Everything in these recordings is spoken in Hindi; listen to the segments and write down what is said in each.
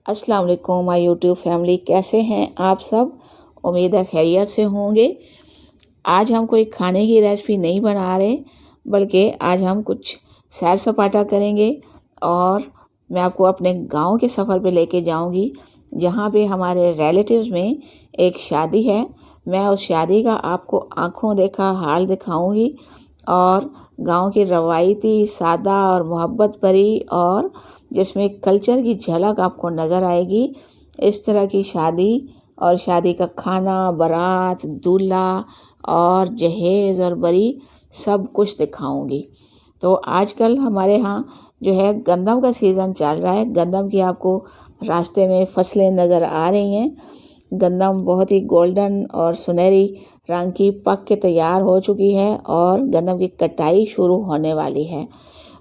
अस्सलाम वालेकुम माय यूट्यूब फैमिली, कैसे हैं आप सब। उम्मीद है खैरियत से होंगे। आज हम कोई खाने की रेसिपी नहीं बना रहे, बल्कि आज हम कुछ सैर सपाटा करेंगे और मैं आपको अपने गांव के सफ़र पे लेके जाऊंगी, जहां पे हमारे रिलेटिव्स में एक शादी है। मैं उस शादी का आपको आंखों देखा हाल दिखाऊंगी और गांव की रवायती, सादा और मोहब्बत भरी और जिसमें कल्चर की झलक आपको नज़र आएगी। इस तरह की शादी और शादी का खाना, बारात, दूल्हा और जहेज़ और बरी सब कुछ दिखाऊंगी। तो आजकल हमारे यहाँ जो है गंदम का सीज़न चल रहा है। गंदम की आपको रास्ते में फसलें नज़र आ रही हैं। गंदम बहुत ही गोल्डन और सुनहरी रंग की पक के तैयार हो चुकी है और गंदम की कटाई शुरू होने वाली है।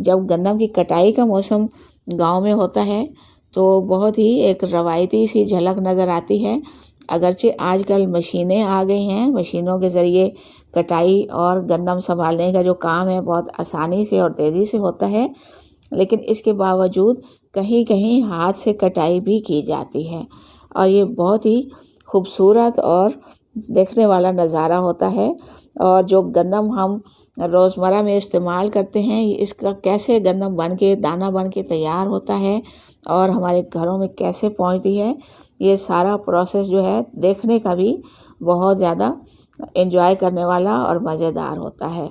जब गंदम की कटाई का मौसम गांव में होता है तो बहुत ही एक रवायती सी झलक नज़र आती है। अगरचे आजकल मशीनें आ गई हैं, मशीनों के ज़रिए कटाई और गंदम संभालने का जो काम है बहुत आसानी से और तेज़ी से होता है, लेकिन इसके बावजूद कहीं कहीं हाथ से कटाई भी की जाती है और ये बहुत ही खूबसूरत और देखने वाला नज़ारा होता है। और जो गंदम हम रोज़मर्रा में इस्तेमाल करते हैं, इसका कैसे गंदम बन के दाना बन के तैयार होता है और हमारे घरों में कैसे पहुंचती है, ये सारा प्रोसेस जो है देखने का भी बहुत ज़्यादा एंजॉय करने वाला और मज़ेदार होता है।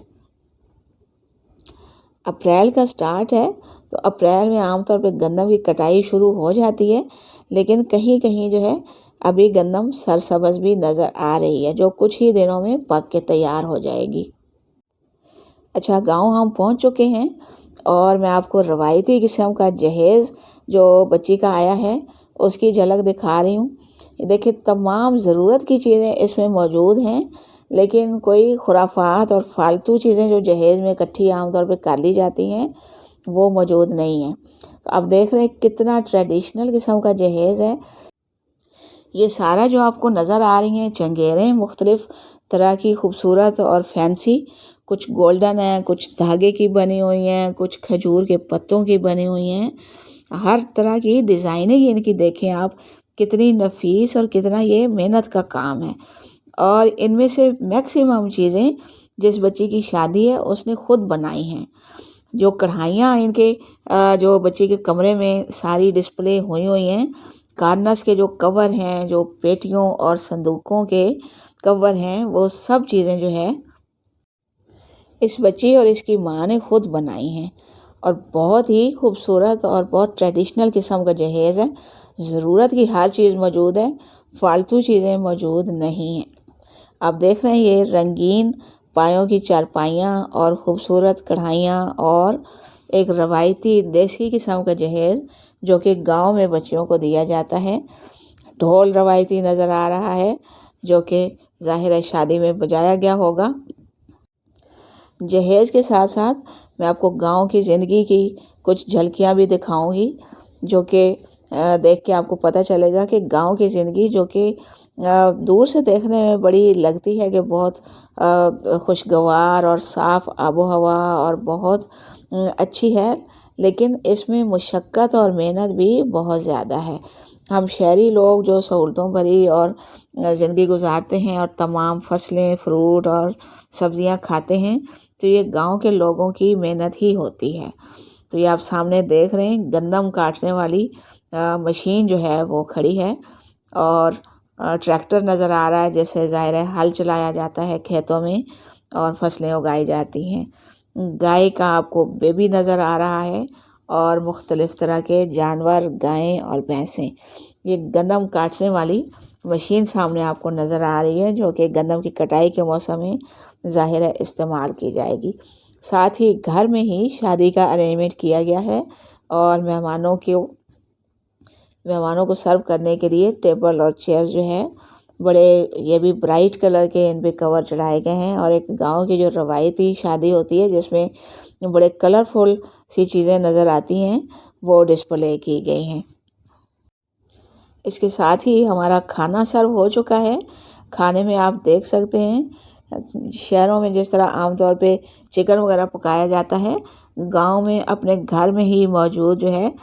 अप्रैल का स्टार्ट है तो अप्रैल में आमतौर पे गंदम की कटाई शुरू हो जाती है, लेकिन कहीं कहीं जो है अभी गंदम सरसब्ज भी नज़र आ रही है, जो कुछ ही दिनों में पक के तैयार हो जाएगी। अच्छा, गांव हम पहुंच चुके हैं और मैं आपको रवायती किस्म का जहेज़ जो बच्ची का आया है उसकी झलक दिखा रही हूँ। देखिए, तमाम ज़रूरत की चीज़ें इसमें मौजूद हैं, लेकिन कोई खुराफात और फालतू चीज़ें जो जहेज़ में इकट्ठी आमतौर पे कर ली जाती हैं वो मौजूद नहीं है। तो अब देख रहे हैं कितना ट्रेडिशनल किस्म का जहेज़ है। ये सारा जो आपको नज़र आ रही हैं चंगेरें मुख्तलिफ़ तरह की खूबसूरत और फैंसी, कुछ गोल्डन हैं, कुछ धागे की बनी हुई हैं, कुछ खजूर के पत्तों की बनी हुई हैं। हर तरह की डिज़ाइनिंग इनकी देखें आप, कितनी नफीस और कितना ये मेहनत का काम है। और इनमें से मैक्सिमम चीज़ें जिस बच्ची की शादी है उसने खुद बनाई हैं। जो कढ़ाइयाँ इनके जो बच्ची के कमरे में सारी डिस्प्ले हुई हुई हैं, कार्नस के जो कवर हैं, जो पेटियों और संदूकों के कवर हैं, वो सब चीज़ें जो है इस बच्ची और इसकी माँ ने खुद बनाई हैं और बहुत ही खूबसूरत और बहुत ट्रेडिशनल किस्म का जहेज़ है। ज़रूरत की हर चीज़ मौजूद है, फालतू चीज़ें मौजूद नहीं हैं। आप देख रहे हैं ये रंगीन पायों की चारपाइयाँ और खूबसूरत कढ़ाइयाँ और एक रवायती देसी किस्म का जहेज़ जो कि गांव में बच्चियों को दिया जाता है। ढोल रवायती नज़र आ रहा है जो कि ज़ाहिर है शादी में बजाया गया होगा। जहेज़ के साथ साथ मैं आपको गांव की ज़िंदगी की कुछ झलकियां भी दिखाऊंगी, जो कि देख के आपको पता चलेगा कि गांव की ज़िंदगी जो कि दूर से देखने में बड़ी लगती है कि बहुत खुशगवार और साफ़ आबो हवा और बहुत अच्छी है, लेकिन इसमें मुशक्क़त और मेहनत भी बहुत ज़्यादा है। हम शहरी लोग जो सहूलतों भरी और ज़िंदगी गुजारते हैं और तमाम फसलें, फ्रूट और सब्जियां खाते हैं, तो ये गांव के लोगों की मेहनत ही होती है। तो ये आप सामने देख रहे हैं गंदम काटने वाली मशीन जो है वो खड़ी है और ट्रैक्टर नज़र आ रहा है, जैसे ज़ाहिर है हल चलाया जाता है खेतों में और फसलें उगाई जाती हैं। गाय का आपको बेबी नज़र आ रहा है और मुख्तलिफ़ तरह के जानवर, गायें और भैंसें। ये गंदम काटने वाली मशीन सामने आपको नज़र आ रही है, जो कि गंदम की कटाई के मौसम में ज़ाहिर है इस्तेमाल की जाएगी। साथ ही घर में ही शादी का अरेंजमेंट किया गया है और मेहमानों को सर्व करने के लिए टेबल और चेयर जो है बड़े, ये भी ब्राइट कलर के इन पे कवर चढ़ाए गए हैं। और एक गांव की जो रवायती शादी होती है जिसमें बड़े कलरफुल सी चीज़ें नज़र आती हैं, वो डिस्प्ले की गई हैं। इसके साथ ही हमारा खाना सर्व हो चुका है। खाने में आप देख सकते हैं शहरों में जिस तरह आमतौर पे चिकन वगैरह पकाया जाता है, गांव में अपने घर में ही मौजूद जो है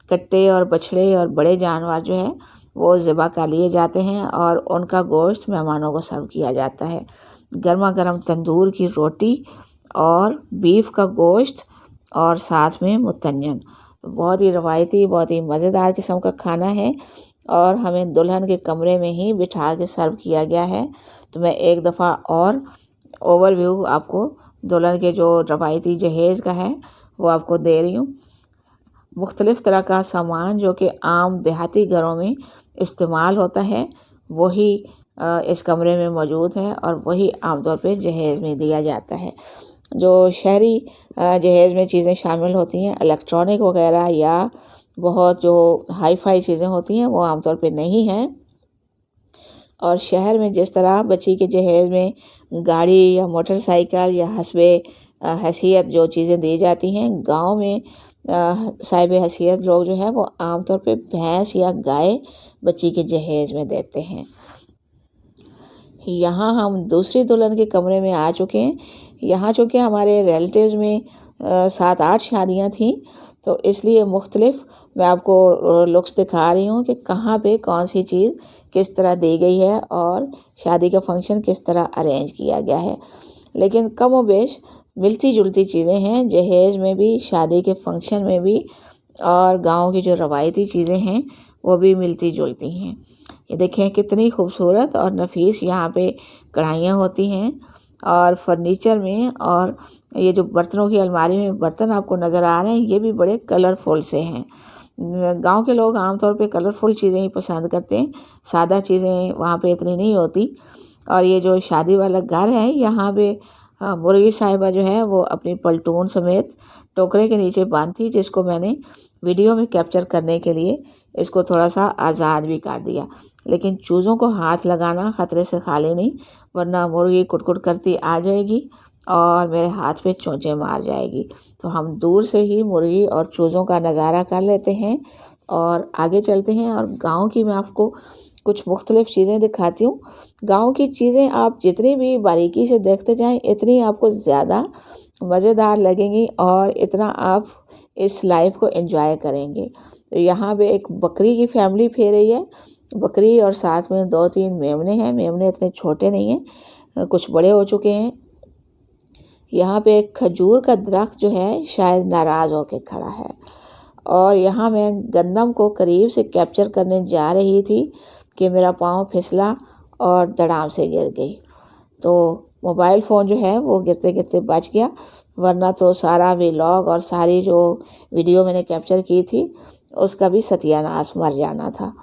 कट्टे और बछड़े और बड़े जानवर जो है वो ज़िबा कर लिए जाते हैं और उनका गोश्त मेहमानों को सर्व किया जाता है। गर्मा गर्म तंदूर की रोटी और बीफ का गोश्त और साथ में मुतन्नन। तो बहुत ही रवायती, बहुत ही मज़ेदार किस्म का खाना है और हमें दुल्हन के कमरे में ही बिठा के सर्व किया गया है। तो मैं एक दफ़ा और ओवरव्यू आपको दुल्हन के जो रवायती जहेज़ का है वो आपको दे रही हूँ। मुख्तलिफ़ तरह का सामान जो कि आम देहाती घरों में इस्तेमाल होता है वही इस कमरे में मौजूद है और वही आमतौर पे जहेज़ में दिया जाता है। जो शहरी जहेज़ में चीज़ें शामिल होती हैं, इलेक्ट्रॉनिक वगैरह या बहुत जो हाई फाई चीज़ें होती हैं वो आमतौर पे नहीं हैं। और शहर में जिस तरह बच्ची के जहेज़ में गाड़ी या मोटरसाइकिल या हस्बे हैसियत जो चीज़ें दी जाती हैं, गांव में साहिब हैसियत लोग जो है वो आमतौर पे भैंस या गाय बच्ची के जहेज़ में देते हैं। यहाँ हम दूसरी दुल्हन के कमरे में आ चुके हैं। यहाँ चूँकि हमारे रिलेटिव्स में 7-8 शादियाँ थीं, तो इसलिए मुख्तलिफ़ मैं आपको लुक्स दिखा रही हूँ कि कहाँ पे कौन सी चीज़ किस तरह दी गई है और शादी का फंक्शन किस तरह अरेंज किया गया है। लेकिन कम व बेश मिलती जुलती चीज़ें हैं, जहेज़ में भी, शादी के फंक्शन में भी, और गांव की जो रवायती चीज़ें हैं वो भी मिलती जुलती हैं। ये देखें कितनी खूबसूरत और नफीस यहाँ पे कढ़ाइयाँ होती हैं और फर्नीचर में, और ये जो बर्तनों की अलमारी में बर्तन आपको नज़र आ रहे हैं ये भी बड़े कलरफुल से हैं। गांव के लोग आमतौर पे कलरफुल चीज़ें ही पसंद करते हैं, सादा चीज़ें वहाँ पे इतनी नहीं होती। और ये जो शादी वाला घर है यहाँ पे मुर्गी साहिबा जो है वो अपनी पलटून समेत टोकरे के नीचे बांधती, जिसको मैंने वीडियो में कैप्चर करने के लिए इसको थोड़ा सा आज़ाद भी कर दिया। लेकिन चूज़ों को हाथ लगाना ख़तरे से खाली नहीं, वरना मुर्गी कुटकुट करती आ जाएगी और मेरे हाथ पे चोंचे मार जाएगी। तो हम दूर से ही मुर्गी और चूज़ों का नज़ारा कर लेते हैं और आगे चलते हैं। और गांव की मैं आपको कुछ मुख्तलिफ़ चीज़ें दिखाती हूँ। गांव की चीज़ें आप जितनी भी बारीकी से देखते जाएं इतनी आपको ज़्यादा मज़ेदार लगेंगी और इतना आप इस लाइफ को एंजॉय करेंगे। तो यहाँ पे एक बकरी की फैमिली फिर रही है, बकरी और साथ में 2-3 मेमने हैं। मेमने इतने छोटे नहीं हैं, कुछ बड़े हो चुके हैं। यहाँ पे एक खजूर का दरख्त जो है शायद नाराज़ होके खड़ा है। और यहाँ मैं गंदम को करीब से कैप्चर करने जा रही थी कि मेरा पाँव फिसला और धड़ाम से गिर गई। तो मोबाइल फ़ोन जो है वो गिरते गिरते बच गया, वरना तो सारा व्लॉग और सारी जो वीडियो मैंने कैप्चर की थी उसका भी सत्यानाश मर जाना था।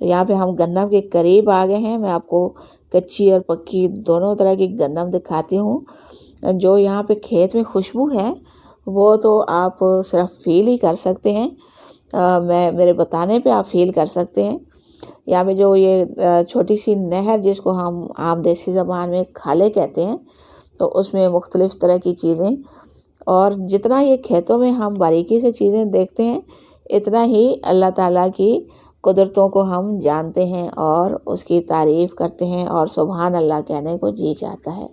तो यहाँ पे हम गंदम के करीब आ गए हैं। मैं आपको कच्ची और पक्की दोनों तरह की गंदम दिखाती हूँ। जो यहाँ पे खेत में खुशबू है वो तो आप सिर्फ फील ही कर सकते हैं। मैं मेरे बताने पे आप फील कर सकते हैं। यहाँ पे जो ये छोटी सी नहर जिसको हम आम देसी ज़बान में खाले कहते हैं, तो उसमें मुख्तलिफ़ तरह की चीज़ें, और जितना ये खेतों में हम बारीकी से चीज़ें देखते हैं इतना ही अल्लाह ताला की कुदरतों को हम जानते हैं और उसकी तारीफ़ करते हैं और सुभान अल्लाह कहने को जी चाहता है।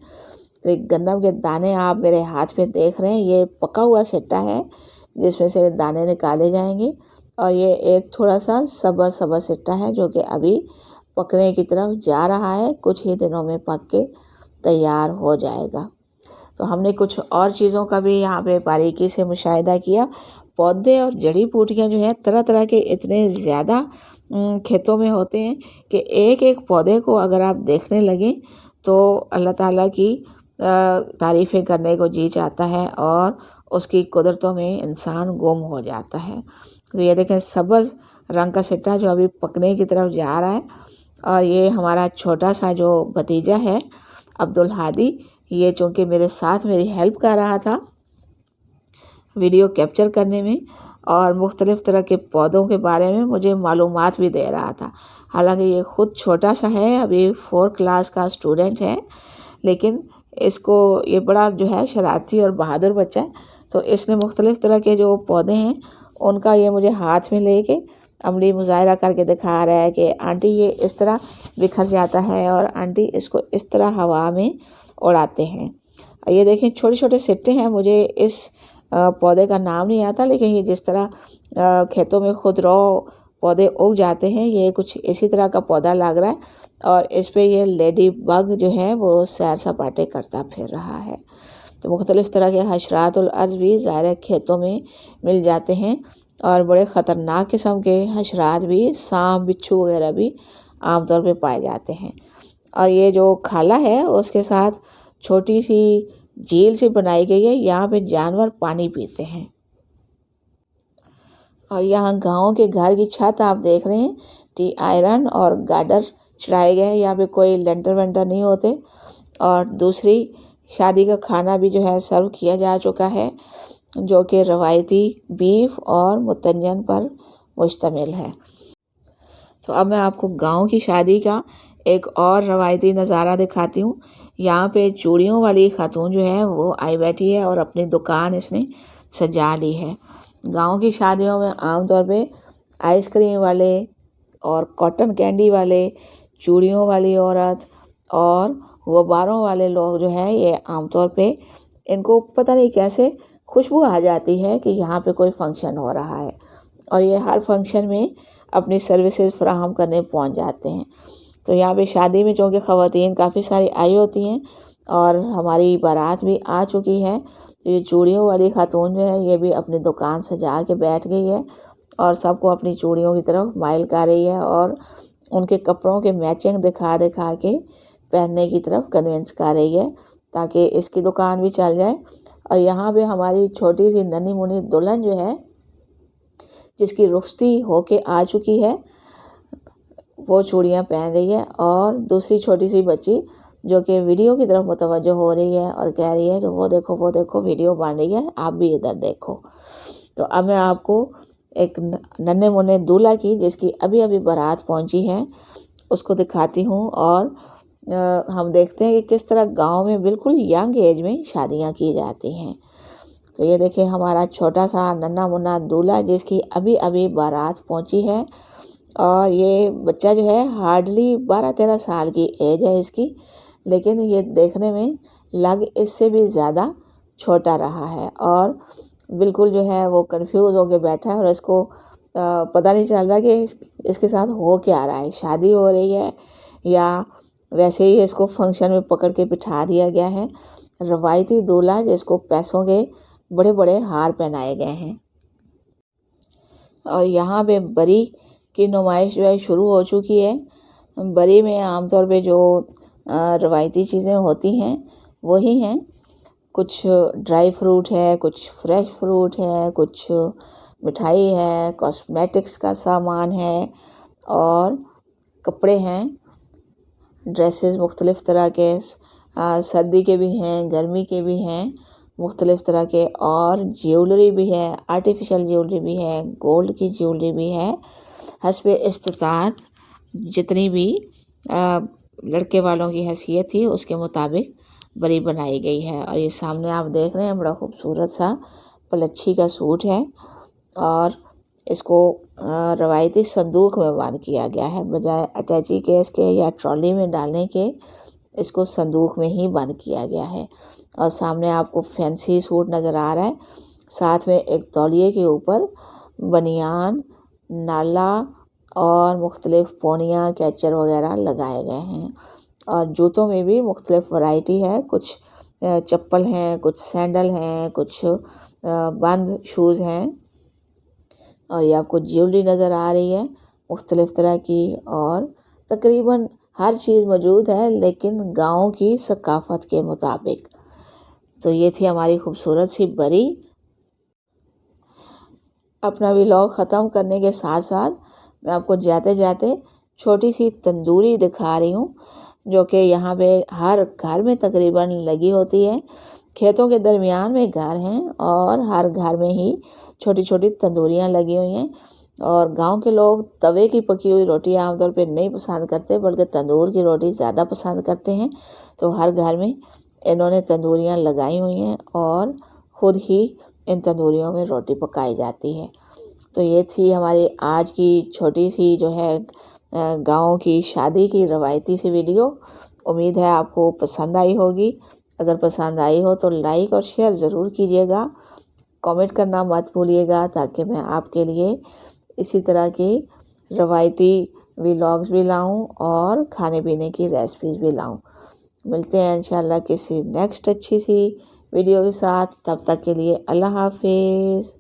तो एक गंदम के दाने आप मेरे हाथ में देख रहे हैं, ये पका हुआ सिट्टा है जिसमें से दाने निकाले जाएंगे, और ये एक थोड़ा सा सब्ज़ सब्ज़ सिट्टा है जो कि अभी पकने की तरफ जा रहा है, कुछ ही दिनों में पक के तैयार हो जाएगा। तो हमने कुछ और चीज़ों का भी यहाँ पे बारीकी से मुशाहिदा किया। पौधे और जड़ी बूटियाँ जो है तरह तरह के इतने ज़्यादा खेतों में होते हैं कि एक एक पौधे को अगर आप देखने लगें तो अल्लाह ताला की तारीफ़ें करने को जी चाहता है और उसकी कुदरतों में इंसान गुम हो जाता है। तो ये देखें सब्ज़ रंग का सिट्टा जो अभी पकने की तरफ जा रहा है, और ये हमारा छोटा सा जो भतीजा है अब्दुल हादी, ये चूँकि मेरे साथ मेरी हेल्प कर रहा था वीडियो कैप्चर करने में और मुख्तलिफ़ तरह के पौधों के बारे में मुझे मालूमात भी दे रहा था। हालांकि ये ख़ुद छोटा सा है, अभी 4 क्लास का स्टूडेंट है, लेकिन इसको ये बड़ा जो है शरारती और बहादुर बच्चा है। तो इसने मुख्तलिफ़ तरह के जो पौधे हैं उनका ये मुझे हाथ में लेके अमली मुज़ाहरा करके दिखा रहा है कि आंटी ये इस तरह बिखर जाता है और आंटी इसको इस तरह हवा में उड़ाते हैं। और ये देखें छोटे छोटे सिट्टे हैं, मुझे इस पौधे का नाम नहीं आता, लेकिन ये जिस तरह खेतों में खुदरौ पौधे उग जाते हैं, ये कुछ इसी तरह का पौधा लग रहा है। और इस पे ये लेडी बग जो है वो सैर सपाटे करता फिर रहा है। तो मुख्तलिफ़ तरह के हशरातुल अर्ज़ भी ज़ाहिर खेतों में मिल जाते हैं, और बड़े ख़तरनाक किस्म के हशरात भी, सांप बिच्छू वगैरह भी आमतौर पे पाए जाते हैं। और ये जो खाला है उसके साथ छोटी सी झील सी बनाई गई है, यहाँ पे जानवर पानी पीते हैं। और यहाँ गाँव के घर की छत आप देख रहे हैं, टी आयरन और गार्डर चढ़ाए गए हैं, यहाँ पे कोई लेंटर वेंटर नहीं होते। और दूसरी, शादी का खाना भी जो है सर्व किया जा चुका है, जो कि रवायती बीफ और मुतंजन पर मुश्तमिल है। तो अब मैं आपको गांव की शादी का एक और रवायती नज़ारा दिखाती हूँ। यहाँ पे चूड़ियों वाली खातून जो है वो आई बैठी है और अपनी दुकान इसने सजा ली है। गांव की शादियों में आमतौर पे आइसक्रीम वाले और कॉटन कैंडी वाले, चूड़ियों वाली औरत और गुब्बारों वाले लोग जो हैं, ये आमतौर पे इनको पता नहीं कैसे खुशबू आ जाती है कि यहाँ पे कोई फंक्शन हो रहा है, और ये हर फंक्शन में अपनी सर्विसेज फराहम करने पहुँच जाते हैं। तो यहाँ पे शादी में चूँकि ख़वातीन काफ़ी सारी आई होती हैं और हमारी बारात भी आ चुकी है, तो ये चूड़ियों वाली खातून जो है ये भी अपनी दुकान सजा के बैठ गई है और सबको अपनी चूड़ियों की तरफ माइल कर रही है और उनके कपड़ों के मैचिंग दिखा दिखा के पहनने की तरफ कन्विंस कर रही है, ताकि इसकी दुकान भी चल जाए। और यहाँ पे हमारी छोटी सी नन्ही मुन्नी दुल्हन जो है, जिसकी रुखसती होके आ चुकी है, वो चूड़ियाँ पहन रही है, और दूसरी छोटी सी बच्ची जो कि वीडियो की तरफ मुतवज्जो हो रही है और कह रही है कि वो देखो वीडियो बन रही है, आप भी इधर देखो। तो अब मैं आपको एक नन्हे मुन्ने दूल्हा की, जिसकी अभी अभी बारात पहुंची है, उसको दिखाती हूँ। और हम देखते हैं कि किस तरह गांव में बिल्कुल यंग एज में शादियां की जाती हैं। तो ये देखिए हमारा छोटा सा नन्हा मुन्ना दूल्हा, जिसकी अभी अभी बारात पहुंची है, और ये बच्चा जो है हार्डली 12-13 साल की एज है इसकी, लेकिन ये देखने में लग इससे भी ज़्यादा छोटा रहा है, और बिल्कुल जो है वो कंफ्यूज होके बैठा है, और इसको पता नहीं चल रहा कि इसके साथ हो क्या रहा है, शादी हो रही है या वैसे ही इसको फंक्शन में पकड़ के बिठा दिया गया है। रवायती दूल्हा जिसको पैसों के बड़े बड़े हार पहनाए गए हैं। और यहाँ पे बरी की नुमाइश जो है शुरू हो चुकी है। बरी में आमतौर पे जो रवायती चीज़ें होती हैं वही हैं, कुछ ड्राई फ्रूट है, कुछ फ्रेश फ्रूट है, कुछ मिठाई है, कॉस्मेटिक्स का सामान है, और कपड़े हैं, ड्रेसेस मुख्तलिफ़ तरह के, सर्दी के भी हैं, गर्मी के भी हैं, मुख्तलिफ़ तरह के, और ज्वेलरी भी है, आर्टिफिशियल ज्वेलरी भी है, गोल्ड की ज्वेलरी भी है। हस्बे इस्तिताअत जितनी भी लड़के वालों की हैसियत थी उसके मुताबिक बरी बनाई गई है। और ये सामने आप देख रहे हैं बड़ा खूबसूरत सा पलच्छी का सूट है, और इसको रवायती संदूक में बंद किया गया है, बजाय अटैची केस के या ट्रॉली में डालने के इसको संदूक में ही बंद किया गया है। और सामने आपको फैंसी सूट नज़र आ रहा है, साथ में एक तौलिए के ऊपर बनियान, नाला और मुख्तलिफ़ पोनियाँ, कैचर वगैरह लगाए गए हैं। और जूतों में भी मुख्तलिफ़ वैरायटी है, कुछ चप्पल हैं, कुछ सैंडल हैं, कुछ बंद शूज़ हैं, और ये आपको ज्वेलरी नज़र आ रही है मुख्तलिफ़ तरह की, और तकरीबन हर चीज़ मौजूद है, लेकिन गाँव की सकाफ़त के मुताबिक। तो ये थी हमारी खूबसूरत सी बरी। अपना व्लॉग ख़त्म करने के साथ साथ मैं आपको जाते जाते छोटी सी तंदूरी दिखा रही हूँ, जो कि यहाँ पे हर घर में तकरीबन लगी होती है। खेतों के दरमियान में घर हैं और हर घर में ही छोटी छोटी तंदूरियाँ लगी हुई हैं। और गांव के लोग तवे की पकी हुई रोटी आमतौर पे नहीं पसंद करते, बल्कि तंदूर की रोटी ज़्यादा पसंद करते हैं। तो हर घर में इन्होंने तंदूरियाँ लगाई हुई हैं और ख़ुद ही इन तंदूरियों में रोटी पकाई जाती है। तो ये थी हमारी आज की छोटी सी जो है गाँव की शादी की रवायती सी वीडियो। उम्मीद है आपको पसंद आई होगी। अगर पसंद आई हो तो लाइक और शेयर ज़रूर कीजिएगा। कमेंट करना मत भूलिएगा ताकि मैं आपके लिए इसी तरह की रवायती व्लॉग्स भी लाऊं और खाने पीने की रेसिपीज़ भी लाऊं। मिलते हैं इंशाल्लाह किसी नेक्स्ट अच्छी सी वीडियो के साथ। तब तक के लिए अल्लाह हाफिज़।